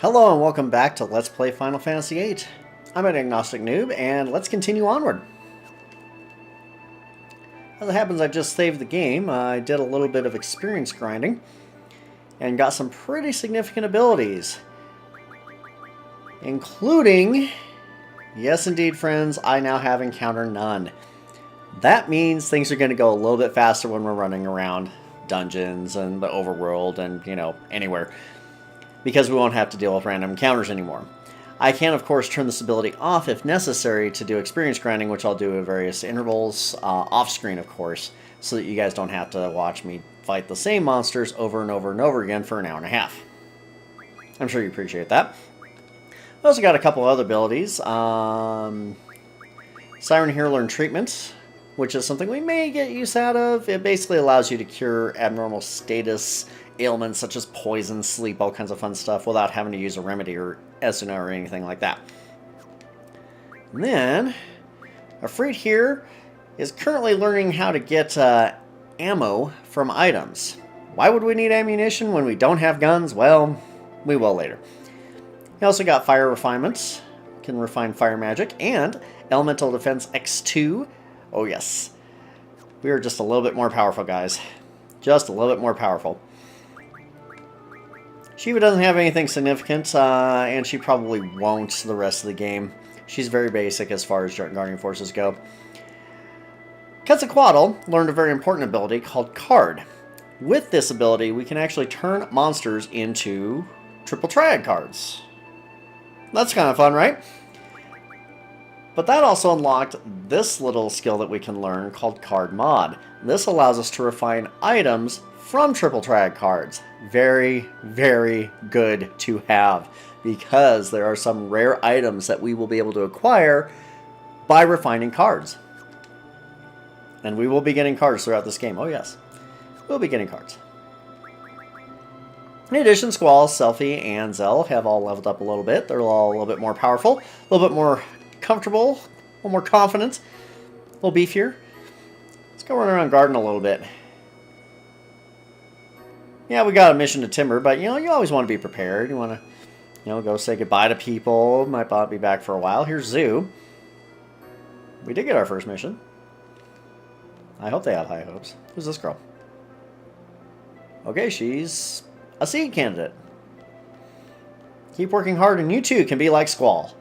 Hello and welcome back to Let's Play Final Fantasy VIII. I'm an agnostic noob, and let's continue onward. As it happens, I just saved the game. I did a little bit of experience grinding, and got some pretty significant abilities. Including, yes indeed friends, I now have Encounter None. That means things are going to go a little bit faster when we're running around dungeons and the overworld and, anywhere. Because we won't have to deal with random encounters anymore. I can, of course, turn this ability off if necessary to do experience grinding, which I'll do at various intervals, off-screen, of course, so that you guys don't have to watch me fight the same monsters over and over and over again for an hour and a half. I'm sure you appreciate that. I also got a couple other abilities. Siren here Learn Treatment, which is something we may get use out of. It basically allows you to cure abnormal status ailments such as poison, sleep, all kinds of fun stuff without having to use a remedy or Esuna or anything like that. And then, Afraid here is currently learning how to get ammo from items. Why would we need ammunition when we don't have guns? Well, we will later. He also got Fire Refinements, can refine fire magic, and Elemental Defense X2. Oh yes, we are just a little bit more powerful, guys. Just a little bit more powerful. Shiva doesn't have anything significant, and she probably won't the rest of the game. She's very basic as far as Guardian Forces go. Quetzalcoatl learned a very important ability called Card. With this ability, we can actually turn monsters into triple triad cards. That's kind of fun, right? But that also unlocked this little skill that we can learn called Card Mod. This allows us to refine items from triple triad cards. Very, very good to have, because there are some rare items that we will be able to acquire by refining cards. And we will be getting cards throughout this game. Oh yes, we'll be getting cards. In addition, Squall, Selphie, and Zell have all leveled up a little bit. They're all a little bit more powerful, a little bit more comfortable, a little more confident, a little beefier. Let's go run around Garden a little bit. Yeah, we got a mission to Timber, but, you always want to be prepared. You want to, go say goodbye to people. Might not be back for a while. Here's Zoo. We did get our first mission. I hope they have high hopes. Who's this girl? Okay, she's a seed candidate. Keep working hard and you too can be like Squall.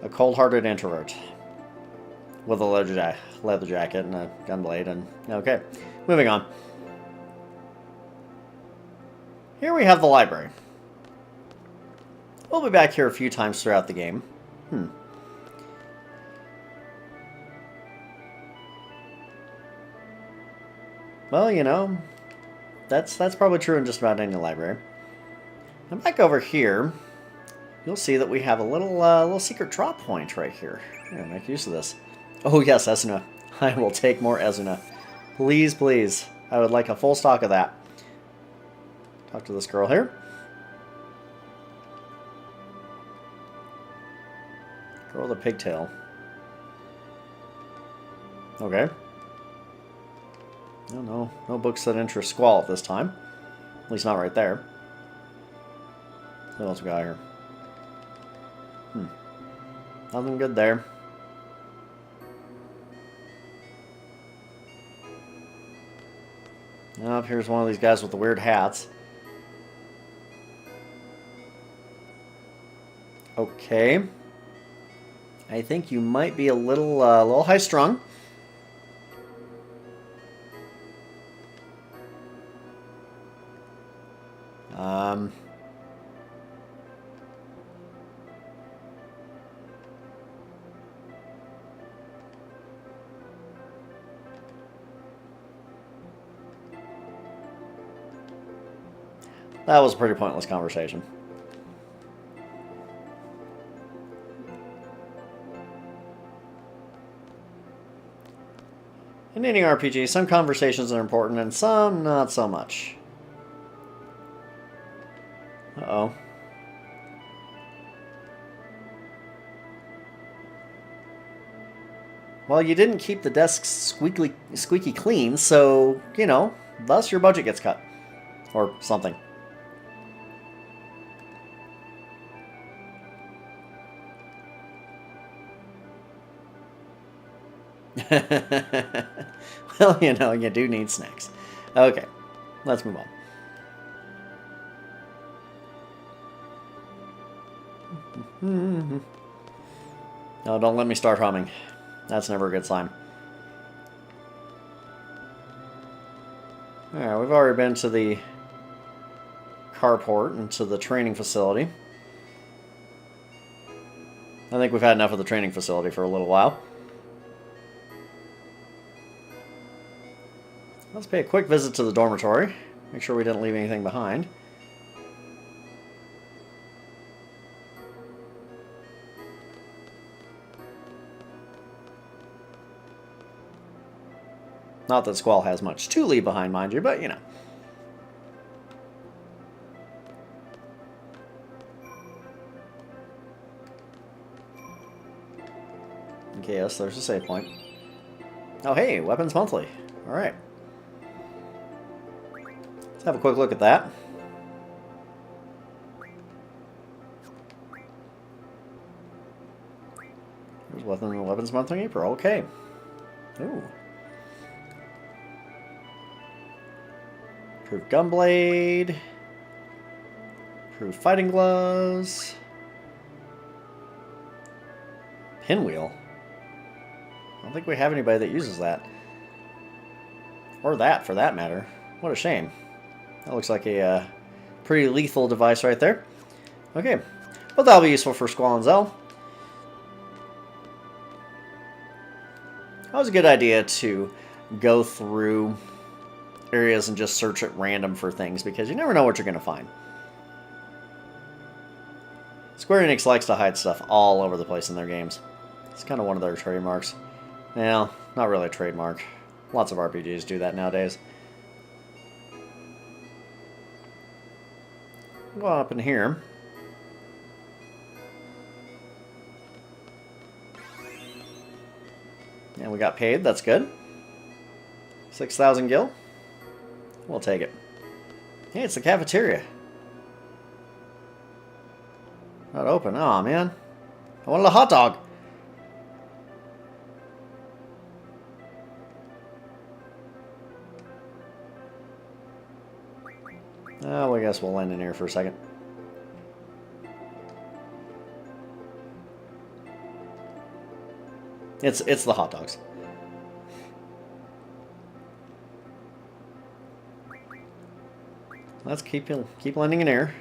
A cold-hearted introvert. With a leather jacket and a gunblade, and okay, moving on. Here we have the library. We'll be back here a few times throughout the game. Well, that's probably true in just about any library. And back over here, you'll see that we have a little secret drop point right here. I'm gonna make use of this. Oh yes, Esuna. I will take more Esuna. Please, please. I would like a full stock of that. Talk to this girl here. Girl with a pigtail. Okay. No books that interest Squall at this time. At least not right there. What else we got here? Nothing good there. Oh, here's one of these guys with the weird hats. Okay. I think you might be a little high-strung. That was a pretty pointless conversation. In any RPG, some conversations are important and some not so much. Uh-oh. Well, you didn't keep the desks squeaky clean, so, thus your budget gets cut. or something. Well, you know, you do need snacks. Okay, let's move on. No, don't let me start humming. That's never a good sign. Alright, we've already been to the carport and to the training facility. I think we've had enough of the training facility for a little while. Let's pay a quick visit to the dormitory. Make sure we didn't leave anything behind. Not that Squall has much to leave behind, mind you, but you know. Okay, yes, there's a save point. Oh, hey, Weapons Monthly. Alright. Let's have a quick look at that. There's Weapons Monthly April. Okay. Ooh. Improved Gunblade. Improved Fighting Gloves. Pinwheel. I don't think we have anybody that uses that. Or that, for that matter. What a shame. That looks like a pretty lethal device right there. Okay. But that'll be useful for Squall and Zell. That was a good idea to go through areas and just search at random for things, because you never know what you're going to find. Square Enix likes to hide stuff all over the place in their games. It's kind of one of their trademarks. Well, not really a trademark. Lots of RPGs do that nowadays. Go up in here. And we got paid, that's good. 6,000 gil. We'll take it. Hey, it's the cafeteria. Not open. Aw, man. I wanted a hot dog. Oh, I guess we'll land in here for a second. It's the hot dogs. Let's keep landing in air.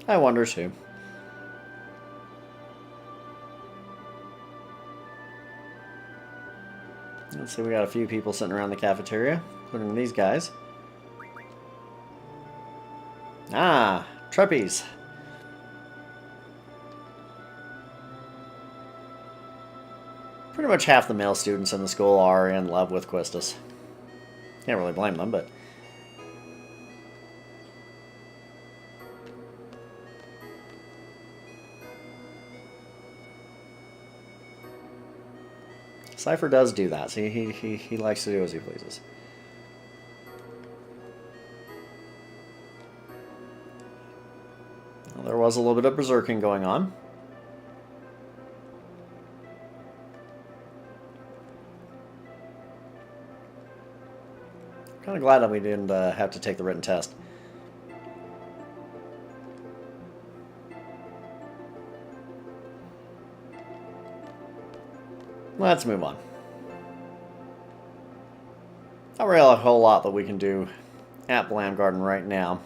I wonder too. Let's see, we got a few people sitting around the cafeteria, including these guys. Ah, Treppies. Pretty much half the male students in the school are in love with Quistis. Can't really blame them, but... Cypher does do that. See, he likes to do as he pleases. Well, there was a little bit of berserking going on. Kind of glad that we didn't have to take the written test. Let's move on. Not really a whole lot that we can do at Blam Garden right now.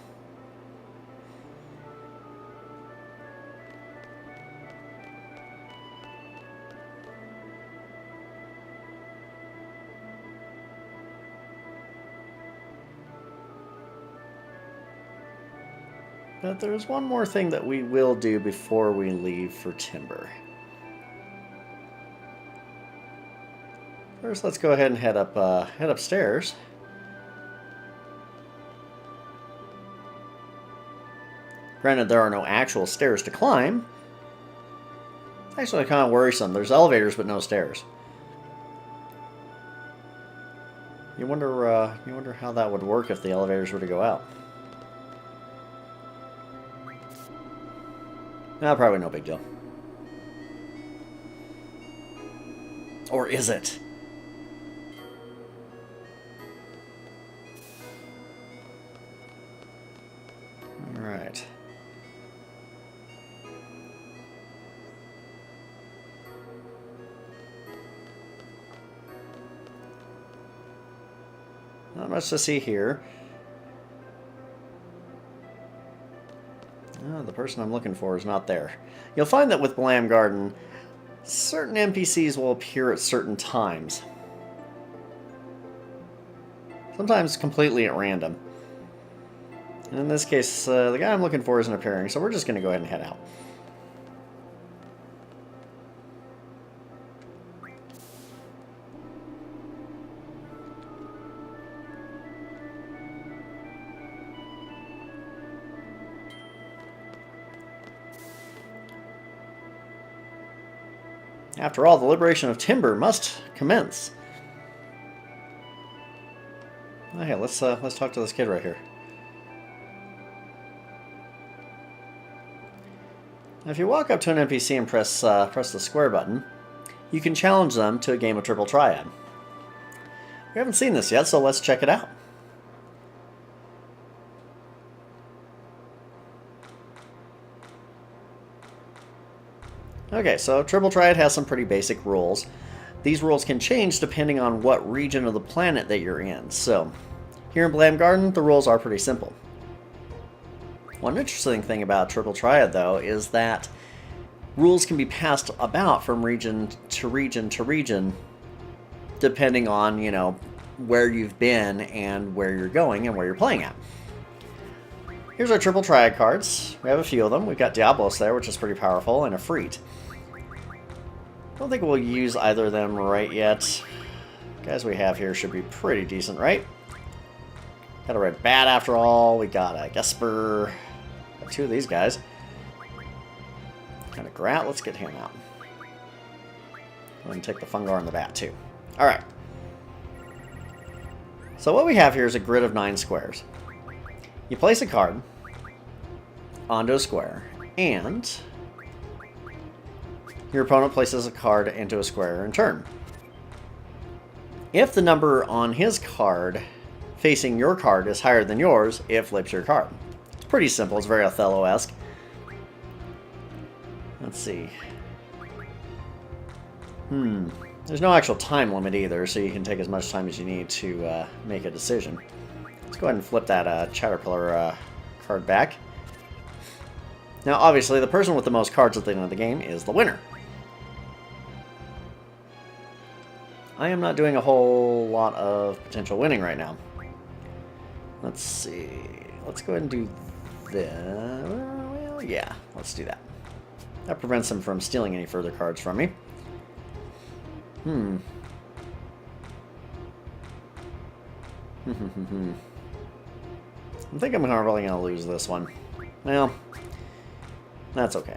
But there's one more thing that we will do before we leave for Timber. First, let's go ahead and head upstairs. Granted, there are no actual stairs to climb. Actually, kind of worrisome. There's elevators, but no stairs. You wonder how that would work if the elevators were to go out. No, probably no big deal. Or is it? All right. Not much to see here. Oh, the person I'm looking for is not there. You'll find that with Blam Garden, certain NPCs will appear at certain times. Sometimes completely at random. And in this case, the guy I'm looking for isn't appearing, so we're just going to go ahead and head out. After all, the liberation of timber must commence. Oh, hey, let's talk to this kid right here. Now, if you walk up to an NPC and press the square button, you can challenge them to a game of Triple Triad. We haven't seen this yet, so let's check it out. Okay, so Triple Triad has some pretty basic rules. These rules can change depending on what region of the planet that you're in. So, here in Blam Garden, the rules are pretty simple. One interesting thing about Triple Triad, though, is that rules can be passed about from region to region to region, depending on, you know, where you've been and where you're going and where you're playing at. Here's our Triple Triad cards. We have a few of them. We've got Diablos there, which is pretty powerful, and Efreet. I don't think we'll use either of them right yet. Guys we have here should be pretty decent, right? Got a Red Bat after all. We got a Gesper. Got two of these guys. Got a Grat. Let's get him out. Go ahead and take the Fungar and the Bat too. Alright. So what we have here is a grid of 9 squares. You place a card onto a square, and your opponent places a card into a square in turn. If the number on his card facing your card is higher than yours, it flips your card. It's pretty simple. It's very Othello-esque. Let's see. There's no actual time limit either, so you can take as much time as you need to make a decision. Let's go ahead and flip that Caterpillar card back. Now, obviously, the person with the most cards at the end of the game is the winner. I am not doing a whole lot of potential winning right now. Let's see. Let's go ahead and do this. Well, yeah, let's do that. That prevents him from stealing any further cards from me. I think I'm probably going to lose this one. Well, that's okay.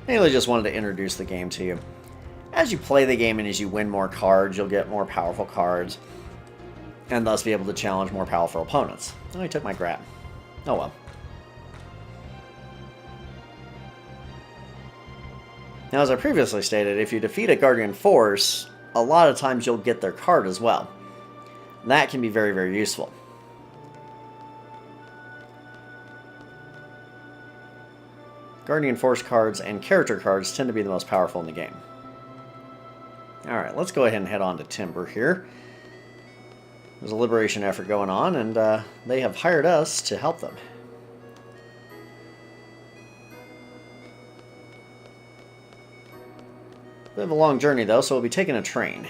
Mainly just wanted to introduce the game to you. As you play the game and as you win more cards, you'll get more powerful cards, and thus be able to challenge more powerful opponents. Oh, he took my Grat. Oh well. Now, as I previously stated, if you defeat a Guardian Force, a lot of times you'll get their card as well. That can be very, very useful. Guardian Force cards and character cards tend to be the most powerful in the game. Alright, let's go ahead and head on to Timber here. There's a liberation effort going on, and they have hired us to help them. Bit of a long journey, though, so we'll be taking a train.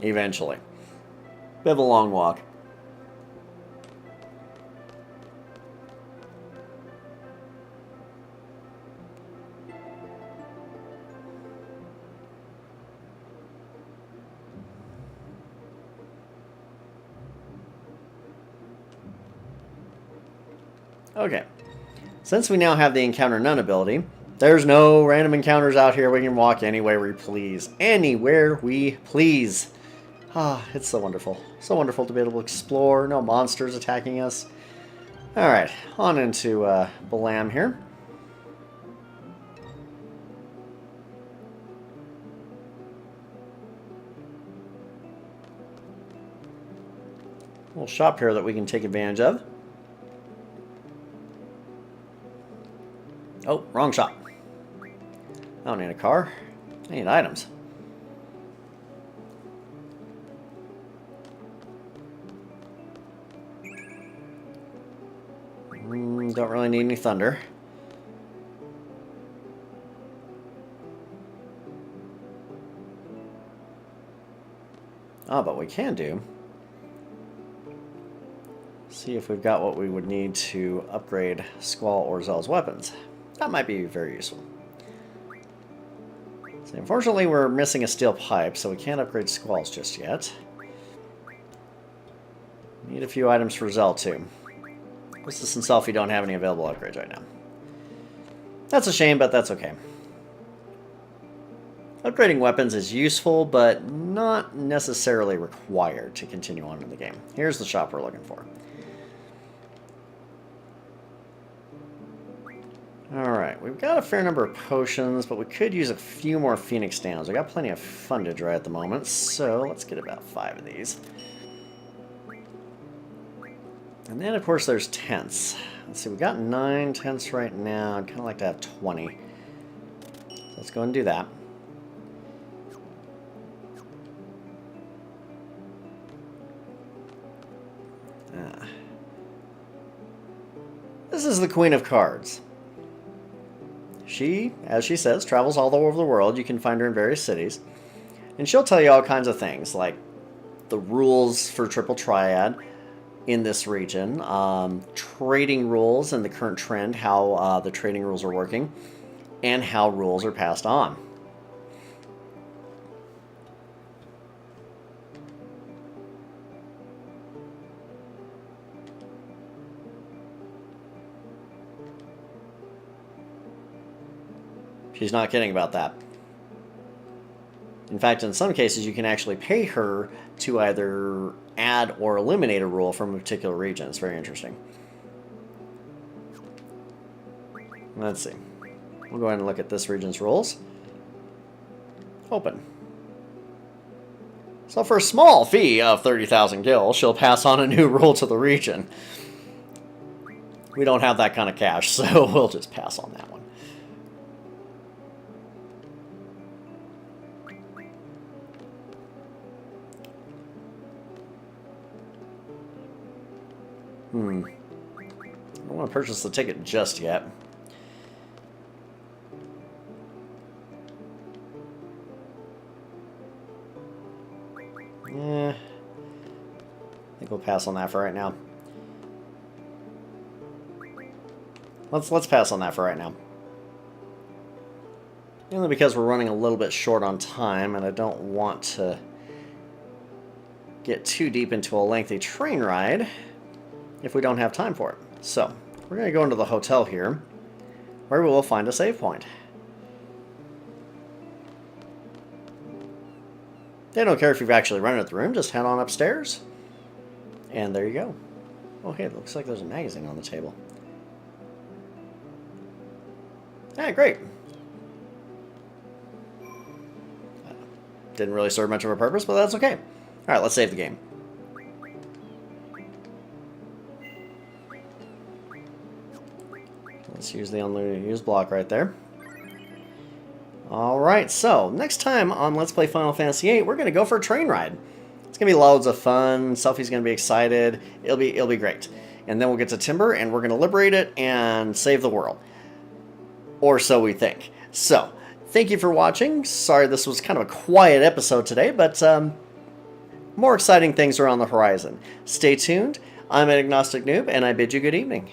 Eventually. Bit of a long walk. Okay. Since we now have the Encounter None ability, there's no random encounters out here. We can walk anywhere we please. Anywhere we please. Ah, it's so wonderful. So wonderful to be able to explore. No monsters attacking us. Alright, on into Balam here. Little shop here that we can take advantage of. Oh, wrong shop. I don't need a car. I need items. Don't really need any thunder. Oh, but we can do. See if we've got what we would need to upgrade Squall or Zell's weapons. That might be very useful. So unfortunately, we're missing a steel pipe, so we can't upgrade Squalls just yet. Need a few items for Zell, too. This himself, you don't have any available upgrades right now. That's a shame, but that's okay. Upgrading weapons is useful, but not necessarily required to continue on in the game. Here's the shop we're looking for. Alright, we've got a fair number of potions, but we could use a few more Phoenix Downs. We've got plenty of fundage right at the moment, so let's get about 5 of these. And then, of course, there's tents. Let's see, we've got 9 tents right now. I'd kind of like to have 20. So let's go and do that. This is the Queen of Cards. She, as she says, travels all over the world. You can find her in various cities. And she'll tell you all kinds of things, like the rules for Triple Triad in this region, trading rules and the current trend, how the trading rules are working, and how rules are passed on. She's not kidding about that. In fact, in some cases, you can actually pay her to either add or eliminate a rule from a particular region. It's very interesting. Let's see. We'll go ahead and look at this region's rules. Open. So for a small fee of 30,000 gil, she'll pass on a new rule to the region. We don't have that kind of cash, so we'll just pass on that one. I don't want to purchase the ticket just yet. I think we'll pass on that for right now. Let's pass on that for right now. Mainly because we're running a little bit short on time, and I don't want to get too deep into a lengthy train ride if we don't have time for it. So, we're going to go into the hotel here, where we will find a save point. They don't care if you've actually rented the room, just head on upstairs. And there you go. Oh, hey, it looks like there's a magazine on the table. Ah, great. Didn't really serve much of a purpose, but that's okay. Alright, let's save the game. Let's use the unused block right there. Alright, so next time on Let's Play Final Fantasy VIII, we're going to go for a train ride. It's going to be loads of fun. Selphie's going to be excited. It'll be great. And then we'll get to Timber, and we're going to liberate it and save the world. Or so we think. So, thank you for watching. Sorry this was kind of a quiet episode today, but More exciting things are on the horizon. Stay tuned. I'm an Agnostic Noob, and I bid you good evening.